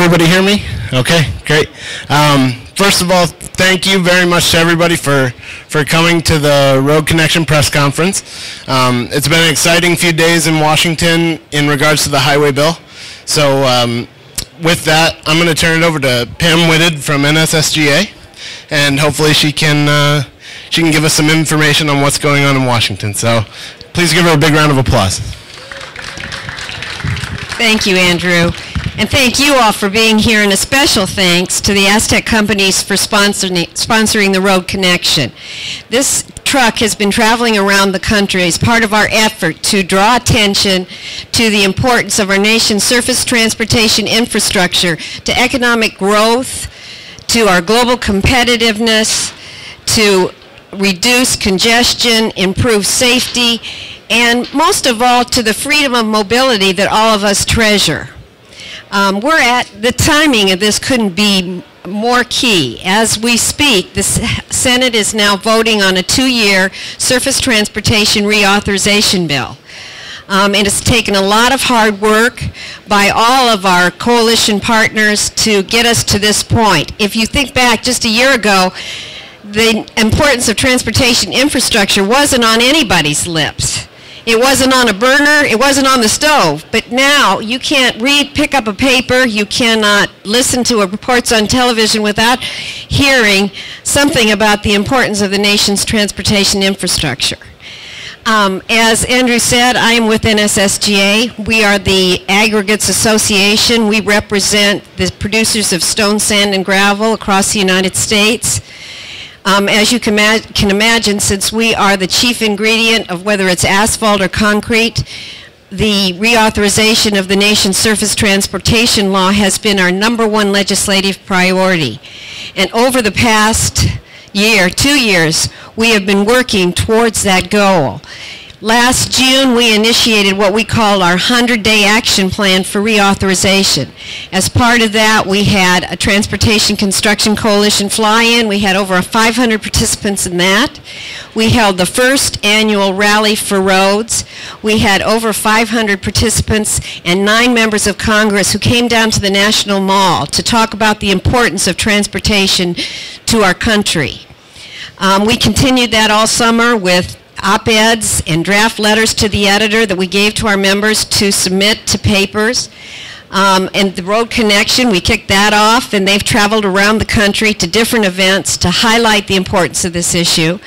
everybody hear me? Okay, great. First of all, thank you very much to everybody for coming to the Road Connection press conference. It's been an exciting few days in Washington in regards to the highway bill. So with that, I'm going to turn it over to Pam Whitted from NSSGA, and hopefully she can give us some information on what's going on in Washington. So please give her a big round of applause. Thank you, Andrew. And thank you all for being here, and a special thanks to the Astec companies for sponsoring the Road Connection. This truck has been traveling around the country as part of our effort to draw attention to the importance of our nation's surface transportation infrastructure to economic growth, to our global competitiveness, to reduce congestion, improve safety, and most of all to the freedom of mobility that all of us treasure. The timing of this couldn't be more key. As we speak, the Senate is now voting on a 2-year surface transportation reauthorization bill. It has taken a lot of hard work by all of our coalition partners to get us to this point. If you think back just a year ago, the importance of transportation infrastructure wasn't on anybody's lips. It wasn't on a burner, it wasn't on the stove, but now you can't pick up a paper, you cannot listen to reports on television without hearing something about the importance of the nation's transportation infrastructure. As Andrew said, I am with NSSGA. We are the Aggregates Association. We represent the producers of stone, sand, and gravel across the United States. As you can imagine, since we are the chief ingredient of whether it's asphalt or concrete, the reauthorization of the nation's surface transportation law has been our #1 legislative priority. And over the past year, 2 years, we have been working towards that goal. Last June, we initiated what we call our 100-day action plan for reauthorization. As part of that, we had a Transportation Construction Coalition fly-in. We had over 500 participants in that. We held the first annual Rally for Roads. We had over 500 participants and 9 members of Congress who came down to the National Mall to talk about the importance of transportation to our country. We continued that all summer with op-eds and draft letters to the editor that we gave to our members to submit to papers. And the Road Connection, we kicked that off, and they've traveled around the country to different events to highlight the importance of this issue.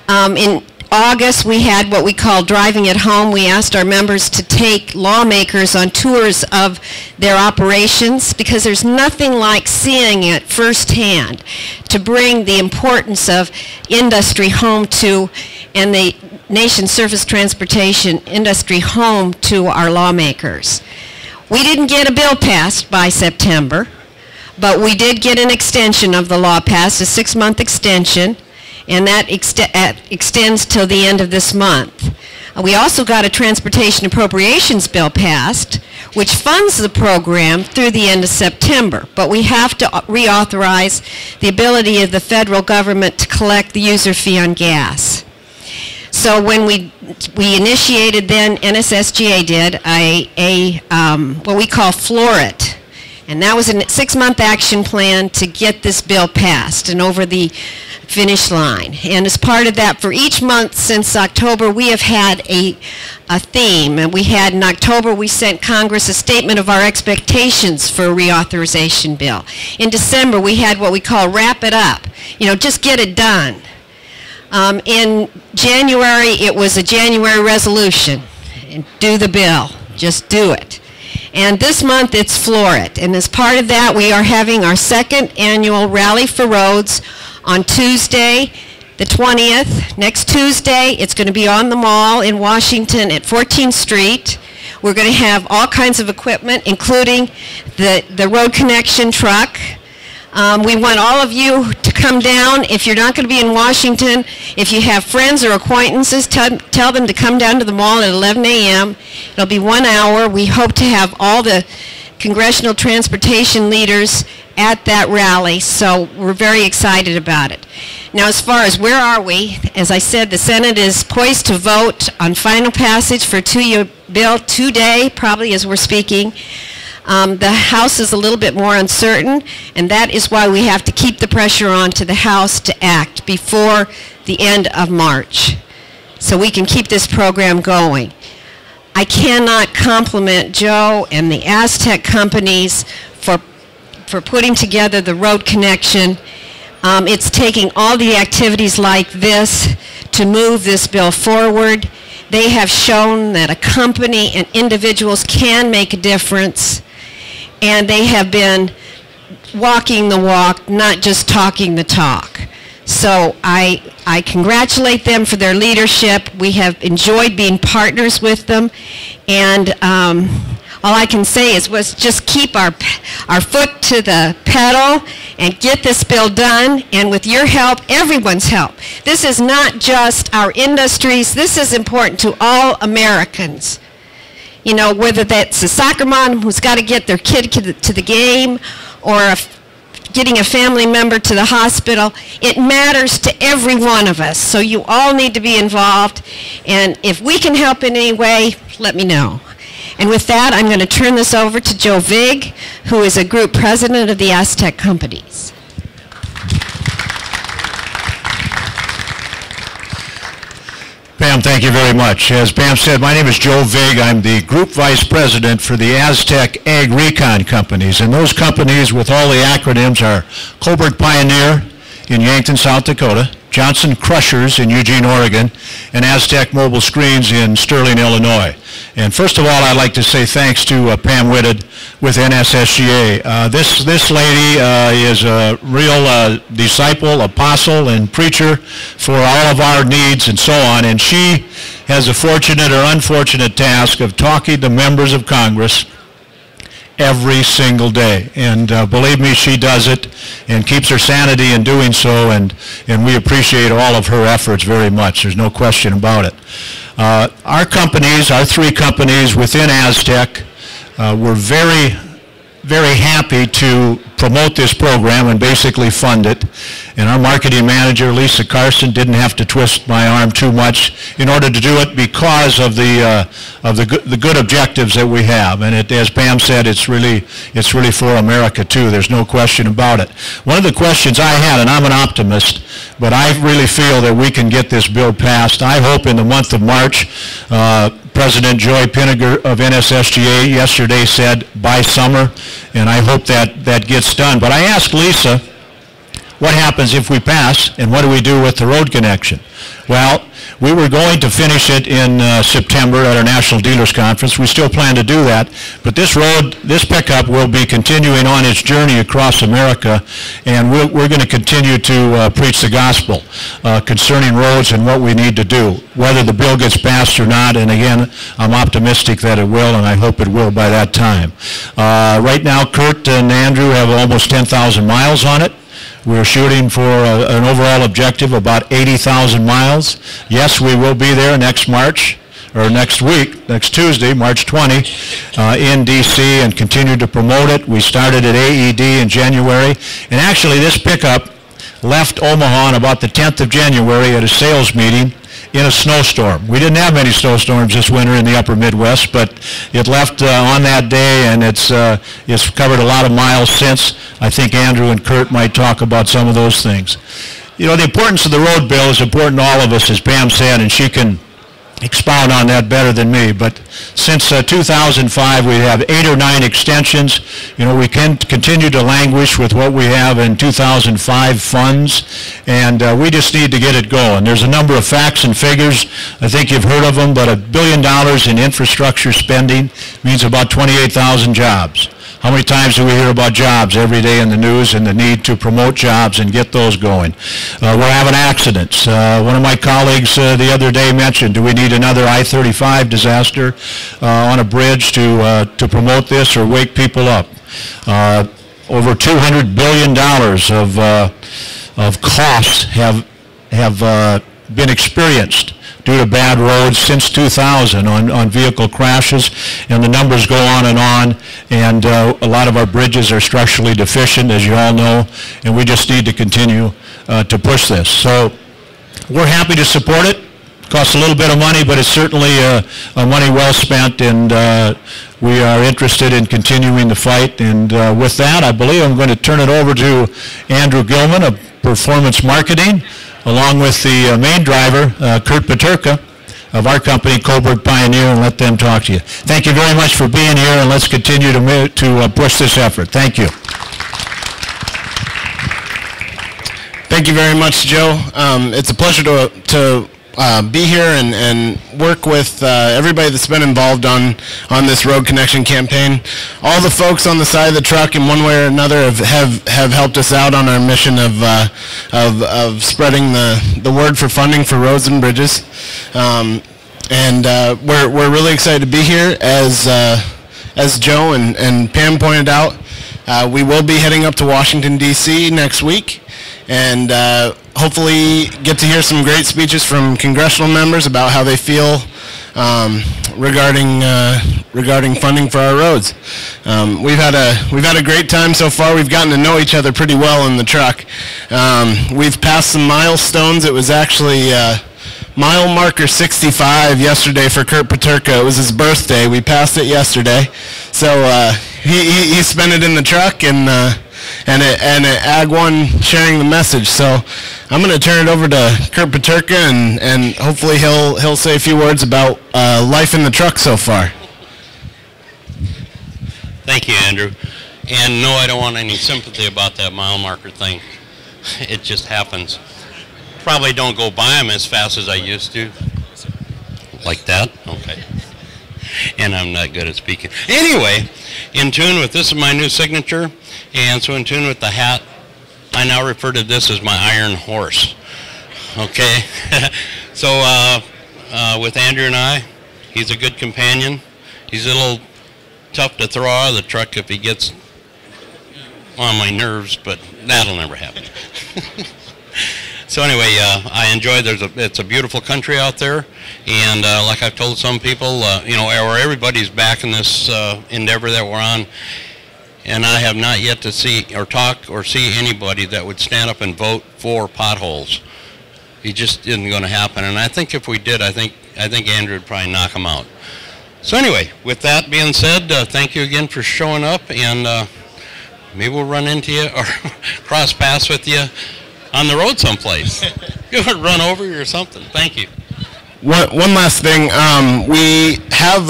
In August, we had what we call Driving at Home. We asked our members to take lawmakers on tours of their operations, because there's nothing like seeing it firsthand to bring the importance of industry home to, and the nation's surface transportation industry home to our lawmakers. We didn't get a bill passed by September, but we did get an extension of the law passed, a 6-month extension, and that extends till the end of this month. We also got a transportation appropriations bill passed, which funds the program through the end of September, but we have to reauthorize the ability of the federal government to collect the user fee on gas. So when we initiated then, NSSGA did, what we call FLORIT, and that was a 6-month action plan to get this bill passed and over the finish line. And as part of that, for each month since October, we have had a theme. And we had in October, we sent Congress a statement of our expectations for a reauthorization bill. In December, we had what we call wrap it up, just get it done. In January, it was a January resolution, and do the bill, just do it. And this month, it's FLORIT. And as part of that, we are having our 2nd annual Rally for Roads on Tuesday, the 20th. Next Tuesday, it's going to be on the Mall in Washington at 14th Street. We're going to have all kinds of equipment, including the Road Connection truck. We want all of you to come down. If you're not going to be in Washington, if you have friends or acquaintances, tell them to come down to the mall at 11 a.m. It'll be 1 hour. We hope to have all the congressional transportation leaders at that rally, so we're very excited about it. Now, as far as where are we, as I said, the Senate is poised to vote on final passage for a 2-year bill today, probably as we're speaking. The House is a little bit more uncertain, and that is why we have to keep the pressure on to the House to act before the end of March, so we can keep this program going. I cannot compliment Joe and the Astec companies for putting together the road connection. It's taking all the activities like this to move this bill forward. They have shown that a company and individuals can make a difference, and they have been walking the walk, not just talking the talk. So I congratulate them for their leadership. We have enjoyed being partners with them, and all I can say is let's just keep our foot to the pedal and get this bill done, and with your help, everyone's help. This is not just our industries. This is important to all Americans. You know, whether that's a soccer mom who's got to get their kid to the game, or getting a family member to the hospital, it matters to every one of us. So you all need to be involved, and if we can help in any way, let me know. And with that, I'm going to turn this over to Joe Vig, who is a group president of the Astec companies. Pam, thank you very much. As Pam said, my name is Joe Vig. I'm the Group Vice President for the Astec AGG1 companies. And those companies with all the acronyms are Colbert Pioneer in Yankton, South Dakota, Johnson Crushers in Eugene, Oregon, and Astec Mobile Screens in Sterling, Illinois. And first of all, I'd like to say thanks to Pam Whitted with NSSGA. This lady is a real disciple, apostle, and preacher for all of our needs and so on. And she has a fortunate or unfortunate task of talking to members of Congress every single day, and believe me, she does it and keeps her sanity in doing so, and we appreciate all of her efforts very much. There's no question about it. Our companies, our three companies within Astec, were very, very happy to promote this program and basically fund it. And our marketing manager, Lisa Carson, didn't have to twist my arm too much in order to do it because of the good objectives that we have. And it, as Pam said, it's really for America too. There's no question about it. One of the questions I had, and I'm an optimist, but I really feel that we can get this bill passed. I hope in the month of March. President Joy Pinniger of NSSGA yesterday said by summer, and I hope that gets done. But I asked Lisa, what happens if we pass, and what do we do with the road connection? Well, we were going to finish it in September at our National Dealers Conference. We still plan to do that, but this pickup will be continuing on its journey across America, and we're going to continue to preach the gospel concerning roads and what we need to do, whether the bill gets passed or not. And again, I'm optimistic that it will, and I hope it will by that time. Right now, Kurt and Andrew have almost 10,000 miles on it. We're shooting for an overall objective about 80,000 miles. Yes, we will be there next March, or next week, next Tuesday, March 20, in D.C. and continue to promote it. We started at AED in January, and actually this pickup left Omaha on about the 10th of January at a sales meeting in a snowstorm. We didn't have many snowstorms this winter in the upper Midwest, but it left on that day, and it's covered a lot of miles since. I think Andrew and Kurt might talk about some of those things. You know, the importance of the road bill is important to all of us, as Pam said, and she can expound on that better than me. But since 2005, we have 8 or 9 extensions. You know, we can continue to languish with what we have in 2005 funds, and we just need to get it going. There's a number of facts and figures. I think you've heard of them, but $1 billion in infrastructure spending means about 28,000 jobs. How many times do we hear about jobs every day in the news and the need to promote jobs and get those going? We're having accidents. One of my colleagues the other day mentioned, do we need another I-35 disaster on a bridge to promote this or wake people up? Over $200 billion of costs have been experienced due to bad roads since 2000 on vehicle crashes, and the numbers go on, and a lot of our bridges are structurally deficient, as you all know, and we just need to continue to push this. So we're happy to support it. Costs a little bit of money, but it's certainly money well spent, and we are interested in continuing the fight. And with that, I believe I'm going to turn it over to Andrew Gilman of Performance Marketing, along with the main driver, Kurt Paterka, of our company, Coburg Pioneer, and let them talk to you. Thank you very much for being here, and let's continue to push this effort. Thank you. Thank you very much, Joe. It's a pleasure to be here and work with everybody that's been involved on this Road Connection campaign. All the folks on the side of the truck in one way or another have helped us out on our mission of spreading the word for funding for roads and bridges. We're really excited to be here. As Joe and Pam pointed out, we will be heading up to Washington, D.C. next week, and hopefully get to hear some great speeches from congressional members about how they feel regarding funding for our roads. We've had a great time so far. We've gotten to know each other pretty well in the truck. We've passed some milestones. It was actually mile marker 65 yesterday for Kurt Paterka. It was his birthday. We passed it yesterday, so he spent it in the truck and AGG1 sharing the message. So I'm going to turn it over to Kurt Paterka, and hopefully he'll say a few words about life in the truck so far. Thank you, Andrew. And no, I don't want any sympathy about that mile marker thing. It just happens. Probably don't go by them as fast as I used to. Like that? Okay. And I'm not good at speaking. Anyway, in tune with, this is my new signature, and so in tune with the hat, I now refer to this as my iron horse. Okay? So with Andrew and I, he's a good companion. He's a little tough to throw out of the truck if he gets on my nerves, but that'll never happen. So anyway, I enjoy, it's a beautiful country out there, and like I've told some people, or everybody's back in this endeavor that we're on, and I have not yet to see or talk or see anybody that would stand up and vote for potholes. It just isn't going to happen, and I think if we did, I think Andrew would probably knock them out. So anyway, with that being said, thank you again for showing up, and maybe we'll run into you or cross paths with you on the road someplace. You would run over you or something. Thank you. One last thing. We have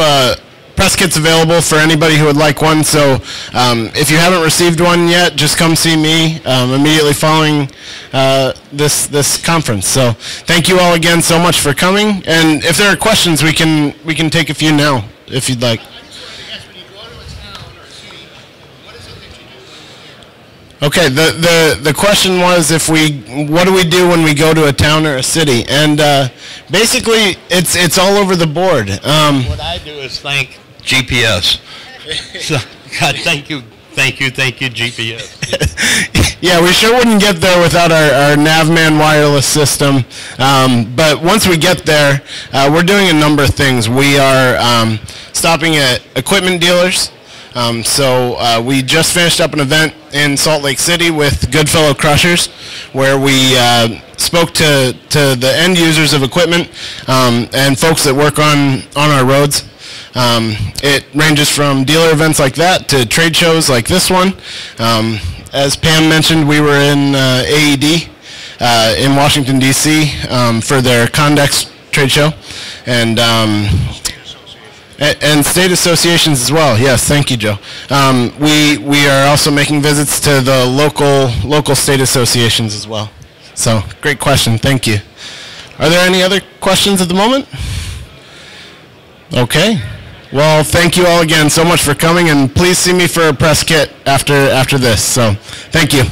press kits available for anybody who would like one. So if you haven't received one yet, just come see me immediately following this conference. So thank you all again so much for coming. And if there are questions, we can take a few now if you'd like. Okay, the question was what do we do when we go to a town or a city? And basically, it's all over the board. What I do is thank GPS. So, God, thank you, GPS. Yeah, we sure wouldn't get there without our Navman wireless system. But once we get there, we're doing a number of things. We are stopping at equipment dealers. So we just finished up an event in Salt Lake City with Goodfellow Crushers, where we spoke to the end users of equipment and folks that work on our roads. It ranges from dealer events like that to trade shows like this one. As Pam mentioned, we were in AED in Washington, D.C. For their Condex trade show, and state associations as well. Yes, thank you, Joe. We are also making visits to the local state associations as well. So, great question. Thank you. Are there any other questions at the moment? Okay. Well, thank you all again so much for coming, and please see me for a press kit after this. So, thank you.